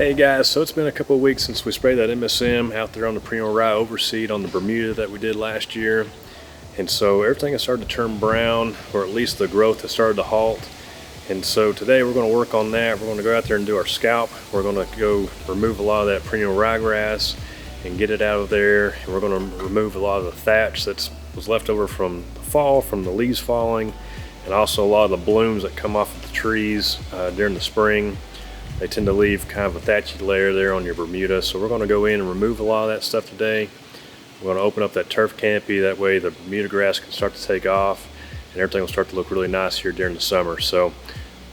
Hey guys, so it's been a couple of weeks since we sprayed that MSM out there on the Perennial Rye overseed on the Bermuda that we did last year. And so everything has started to turn brown, or at least the growth has started to halt. And so today we're going to work on that. We're going to go out there and do our scalp. We're going to go remove a lot of that perennial ryegrass and get it out of there. And we're going to remove a lot of the thatch that was left over from the fall, from the leaves falling, and also a lot of the blooms that come off of the trees during the spring. They tend to leave kind of a thatchy layer there on your Bermuda. So we're going to go in and remove a lot of that stuff today. We're going to open up that turf canopy. That way the Bermuda grass can start to take off and everything will start to look really nice here during the summer. So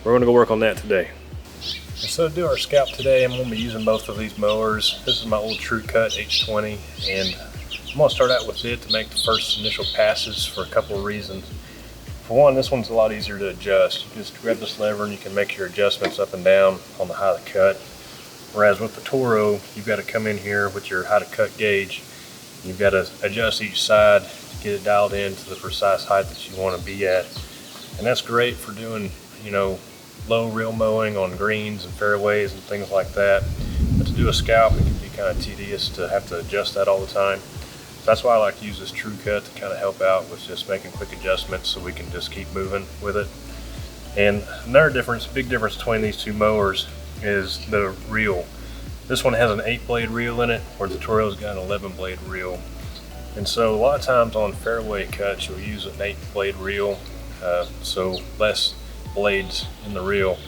we're going to go work on that today. And so to do our scalp today, I'm going to be using both of these mowers. This is my old True Cut H20, and I'm going to start out with it to make the first initial passes for a couple of reasons. For one, this one's a lot easier to adjust. You just grab this lever and you can make your adjustments up and down on the height of cut. Whereas with the Toro, you've got to come in here with your height of cut gauge. You've got to adjust each side to get it dialed in to the precise height that you want to be at. And that's great for doing, low reel mowing on greens and fairways and things like that. But to do a scalp, it can be kind of tedious to have to adjust that all the time. That's why I like to use this True Cut to kind of help out with just making quick adjustments so we can just keep moving with it. And another big difference between these two mowers is the reel. This one has an 8-blade reel in it, where the Toro's got an 11-blade reel. And so a lot of times on fairway cuts, you'll use an 8-blade reel, so less blades in the reel.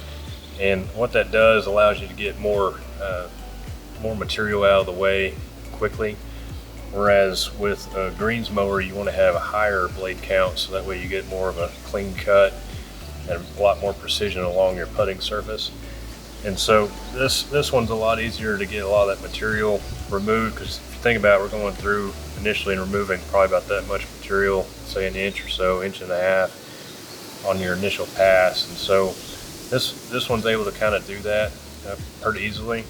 And what that does allows you to get more material out of the way quickly. Whereas with a greens mower, you want to have a higher blade count, so that way you get more of a clean cut and a lot more precision along your putting surface. And so this one's a lot easier to get a lot of that material removed, because if you think about it, we're going through initially and removing probably about that much material, say an inch or so, inch and a half on your initial pass. And so this one's able to kind of do that pretty easily.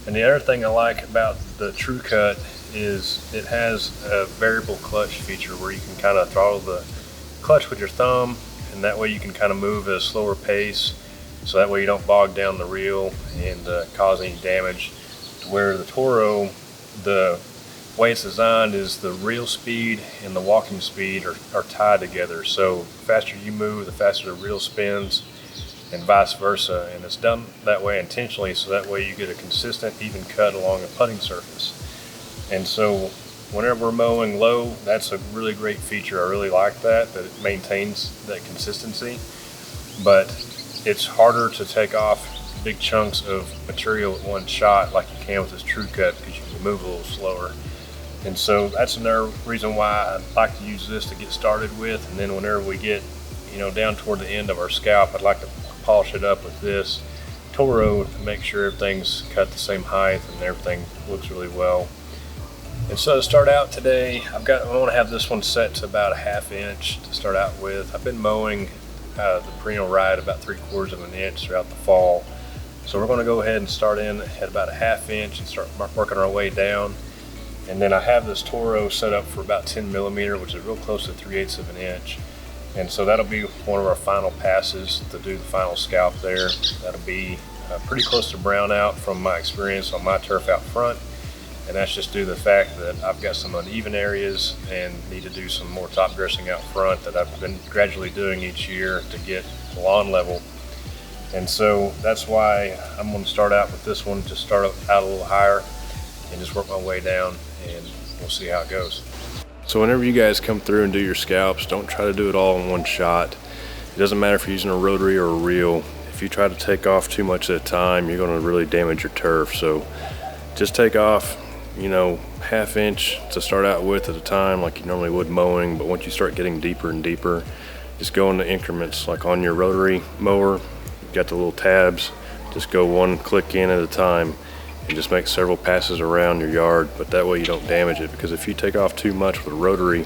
And the other thing I like about the True Cut is it has a variable clutch feature where you can kind of throttle the clutch with your thumb, and that way you can kind of move at a slower pace, so that way you don't bog down the reel and cause any damage. To where the Toro, the way it's designed is the reel speed and the walking speed are tied together. So the faster you move, the faster the reel spins, and vice versa. And it's done that way intentionally, so that way you get a consistent, even cut along a putting surface. And so whenever we're mowing low, that's a really great feature. I really like that it maintains that consistency. But it's harder to take off big chunks of material at one shot like you can with this True Cut, because you can move a little slower. And so that's another reason why I like to use this to get started with. And then whenever we get down toward the end of our scalp, I'd like to polish it up with this Toro to make sure everything's cut the same height and everything looks really well. And so to start out today, I want to have this one set to about a 1/2 inch to start out with. I've been mowing the Perennial Rye at about 3/4 of an inch throughout the fall. So we're going to go ahead and start in at about a 1/2 inch and start working our way down. And then I have this Toro set up for about 10 millimeter, which is real close to 3/8 of an inch. And so that'll be one of our final passes to do the final scalp there. That'll be pretty close to brown out from my experience on my turf out front. And that's just due to the fact that I've got some uneven areas and need to do some more top dressing out front that I've been gradually doing each year to get the lawn level. And so that's why I'm going to start out with this one, to start out a little higher and just work my way down, and we'll see how it goes. So whenever you guys come through and do your scalps, don't try to do it all in one shot. It doesn't matter if you're using a rotary or a reel. If you try to take off too much at a time, you're going to really damage your turf. So just take off 1/2 inch to start out with at a time, like you normally would mowing. But once you start getting deeper and deeper, just go into increments. Like on your rotary mower, you've got the little tabs, just go one click in at a time and just make several passes around your yard. But that way you don't damage it, because if you take off too much with a rotary,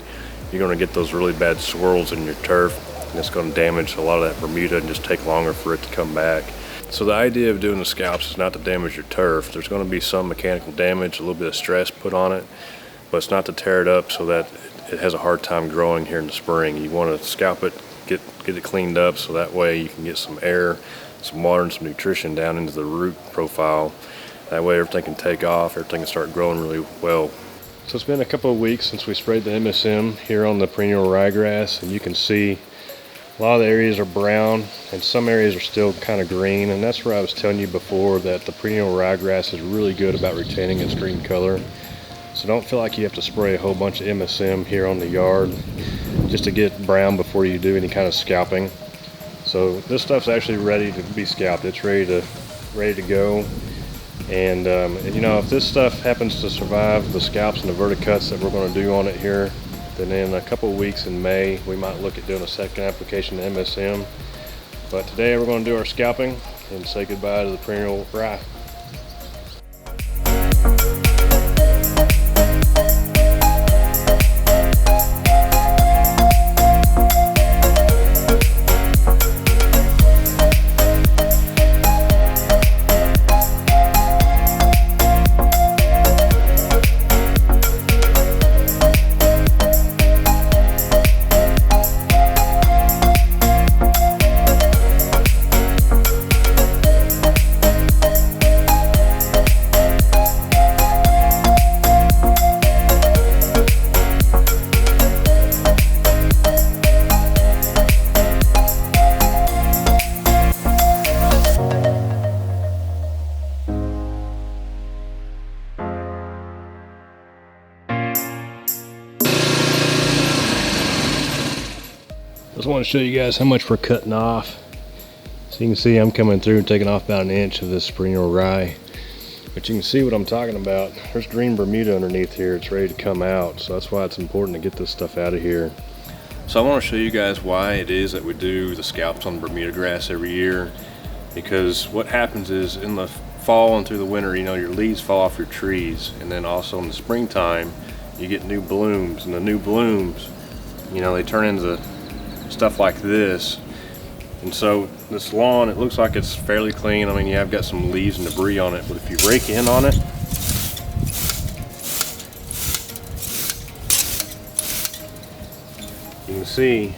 you're going to get those really bad swirls in your turf, and it's going to damage a lot of that Bermuda and just take longer for it to come back. So the idea of doing the scalps is not to damage your turf. There's going to be some mechanical damage, a little bit of stress put on it, but it's not to tear it up so that it has a hard time growing here in the spring. You want to scalp it, get it cleaned up, so that way you can get some air, some water, and some nutrition down into the root profile. That way everything can take off, everything can start growing really well. So it's been a couple of weeks since we sprayed the MSM here on the perennial ryegrass, and you can see a lot of the areas are brown and some areas are still kind of green, and that's where I was telling you before that the perennial ryegrass is really good about retaining its green color. So don't feel like you have to spray a whole bunch of MSM here on the yard just to get brown before you do any kind of scalping. So this stuff's actually ready to be scalped. It's ready to go. And you know, if this stuff happens to survive the scalps and the verticuts that we're going to do on it here, then in a couple of weeks in May we might look at doing a second application of MSM. But today we're going to do our scalping and say goodbye to the perennial rye. Just want to show you guys how much we're cutting off. So you can see I'm coming through and taking off about an inch of this perennial rye. But you can see what I'm talking about. There's green Bermuda underneath here. It's ready to come out. So that's why it's important to get this stuff out of here. So I want to show you guys why it is that we do the scalps on Bermuda grass every year. Because what happens is in the fall and through the winter, you know, your leaves fall off your trees. And then also in the springtime, you get new blooms. And the new blooms, you know, they turn into stuff like this. And so this lawn, it looks like it's fairly clean. I mean, you have got some leaves and debris on it, but if you rake in on it, you can see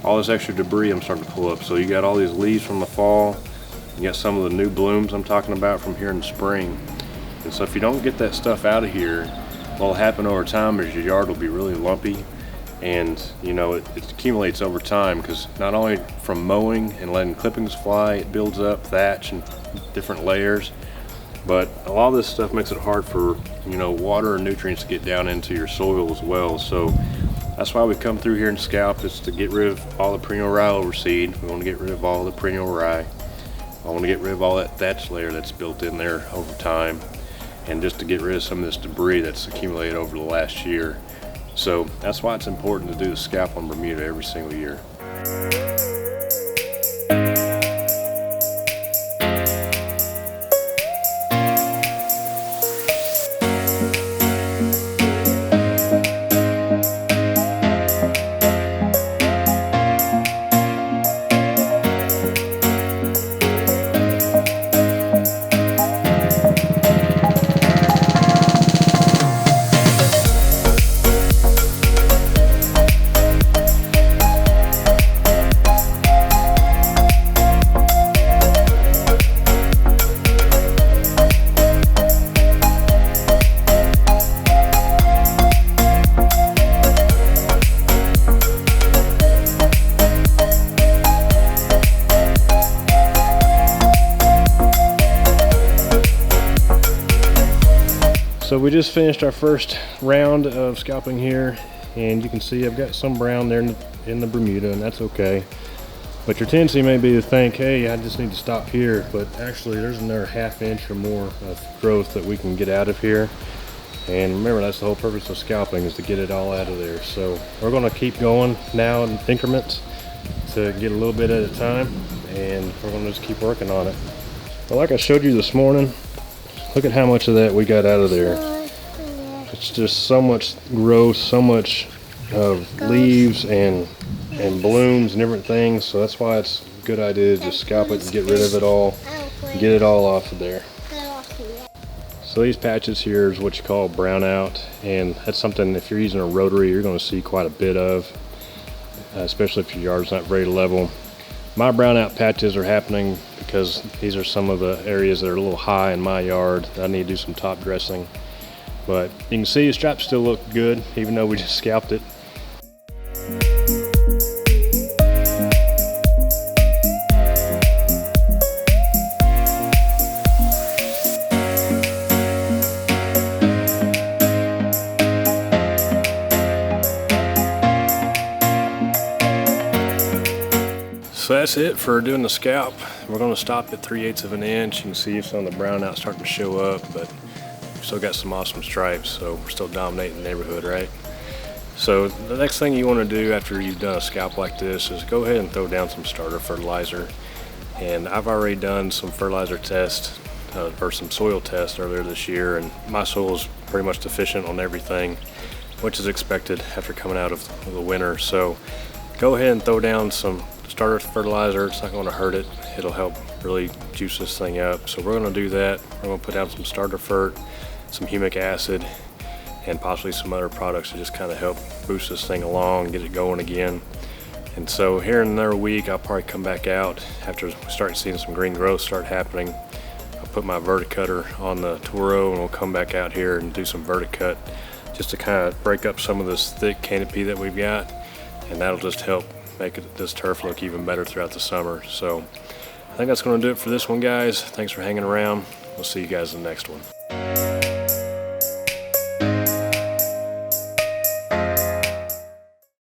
all this extra debris I'm starting to pull up. So you got all these leaves from the fall, you got some of the new blooms I'm talking about from here in the spring. And so if you don't get that stuff out of here, what'll happen over time is your yard will be really lumpy. And you know, it accumulates over time, because not only from mowing and letting clippings fly, it builds up thatch and different layers, but a lot of this stuff makes it hard for, you know, water and nutrients to get down into your soil as well. So that's why we come through here and scalp, is to get rid of all the perennial rye overseed. We want to get rid of all the perennial rye. I want to get rid of all that thatch layer that's built in there over time, and just to get rid of some of this debris that's accumulated over the last year. So that's why it's important to do the scalp on Bermuda every single year. So we just finished our first round of scalping here, and you can see I've got some brown there in the Bermuda, and that's okay. But your tendency may be to think, hey, I just need to stop here, but actually there's another ½ inch or more of growth that we can get out of here. And remember, that's the whole purpose of scalping, is to get it all out of there. So we're going to keep going now in increments to get a little bit at a time, and we're going to just keep working on it. But like I showed you this morning, look at how much of that we got out of there. It's just so much growth, so much of leaves and blooms and different things. So that's why it's a good idea to just scalp it and get rid of it all, get it all off of there. So these patches here is what you call brownout, and that's something, if you're using a rotary, you're going to see quite a bit of, especially if your yard's not very level. My brownout patches are happening because these are some of the areas that are a little high in my yard that I need to do some top dressing. But you can see the straps still look good even though we just scalped it. So that's it for doing the scalp. We're going to stop at 3/8 of an inch. You can see some of the brown out starting to show up, but we've still got some awesome stripes, so we're still dominating the neighborhood, right? So the next thing you want to do after you've done a scalp like this is go ahead and throw down some starter fertilizer. And I've already done some fertilizer tests or some soil tests earlier this year, and my soil is pretty much deficient on everything, which is expected after coming out of the winter. So go ahead and throw down some starter fertilizer. It's not going to hurt it. It'll help really juice this thing up. So we're going to do that. We're going to put down some starter fert, some humic acid, and possibly some other products to just kind of help boost this thing along, get it going again. And so here in another week, I'll probably come back out after we start seeing some green growth start happening. I'll put my verticutter on the Toro and we'll come back out here and do some verticut just to kind of break up some of this thick canopy that we've got, and that'll just help make this turf look even better throughout the summer. So I think that's going to do it for this one, guys. Thanks for hanging around. We'll see you guys in the next one.